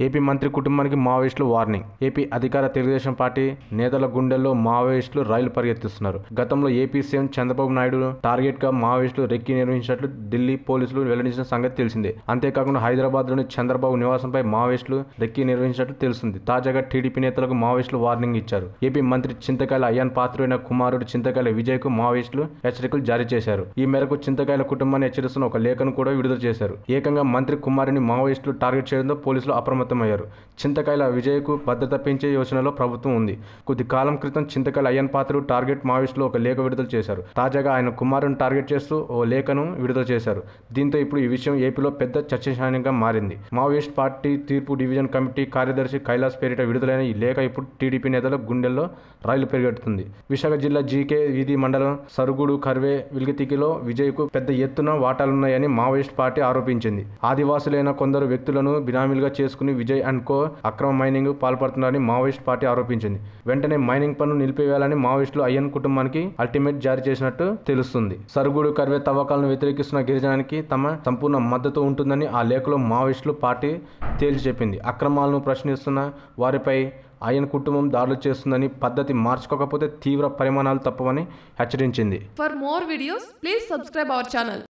AP మంత్రి కుటుంబానికి మావోయిస్టులు వార్నింగ్. ఏపీ అధికార తెలుగుదేశం పార్టీ నేతల గుండెల్లో మావోయిస్టులు రైలు పరిగెత్తిస్తున్నారు. గతంలో AP CM Chandrababu Naidu target గా మావోయిస్టులు రెక్కి నిర్వహించినట్లు ఢిల్లీ పోలీసులు వెల్లడించిన సంగతి తెలిసిందే. అంతేకాకుండా హైదరాబాద్లోని చంద్రబాబు నివాసంపై మావోయిస్టులు రెక్కి నిర్వహించినట్లు తెలుస్తుంది. తాజాగా టీడీపీ నేతలకు మావోయిస్టులు వార్నింగ్ ఇచ్చారు. ఏపీ మంత్రి చింతకాయల అయ్యన్ పాత్రుడైన కుమారుడు చింతకాయల విజయ్ కు మావోయిస్టులు హెచ్చరికలు జారీ చేశారు. ఈ మేరకు చింతకాయల కుటుంబాన్ని హెచ్చరిస్తున్న ఒక లేఖను కూడా విడుదల చేశారు. ఏకంగా మంత్రి కుమారుని మావోయిస్టులు టార్గెట్ చేయడంతో పోలీసులు అప్రమత్తమయ్యారు. చింతకాయల విజయ్కు భద్రత పెంచే యోచనలో ప్రభుత్వం ఉంది. కొద్ది కాలం క్రితం చింతకాయల అయ్యన్ పాత్రుడు టార్గెట్ మావోయిస్టులు ఒక లేఖ విడుదల చేశారు. తాజాగా ఆయన కుమారుని టార్గెట్ చేస్తూ ఓ లేఖను విడుదల చేశారు. దీంతో ఇప్పుడు ఈ విషయం ఏపీలో పెద్ద చర్చనీయాంశంగా మారింది. మావోయిస్ట్ పార్టీ తీర్పు డివిజన్ కమిటీ కార్యదర్శి కైలాస్ పేరిట విడుదలైన ఈ లేఖ ఇప్పుడు టీడీపీ నేతల గుండెల్లో రైలు పరిగెడుతుంది. విశాఖ జిల్లా జీకే వీధి మండలం సరుగుడు కర్వే విల్గితికిలో విజయ్కు పెద్ద ఎత్తున వాటాలున్నాయని మావోయిస్ట్ పార్టీ ఆరోపించింది. ఆదివాసులైన కొందరు వ్యక్తులను బినామీలుగా చేసుకుని విజయ్ అండ్ కో అక్రమ మైనింగ్ పాల్పడుతున్నారని మావోయిస్ట్ పార్టీ ఆరోపించింది. వెంటనే మైనింగ్ పన్ను నిలిపివేయాలని మావోయిస్టులు అయ్యన్ కుటుంబానికి అల్టిమేట్ జారీ చేసినట్టు తెలుస్తుంది. సరుగుడు కర్వే తవ్వకాలను వ్యతిరేకిస్తున్న గిరిజనానికి తమ సంపూర్ణ మద్దతు ఉంటుందని ఆ లేఖలో మావోయిస్టులు పార్టీ తేల్చి చెప్పింది. అక్రమాలను ప్రశ్నిస్తున్న వారిపై అయ్యన్ కుటుంబం దాడులు చేస్తుందని, పద్ధతి మార్చుకోకపోతే తీవ్ర పరిమాణాలు తప్పవని హెచ్చరించింది. For more videos, please subscribe our channel.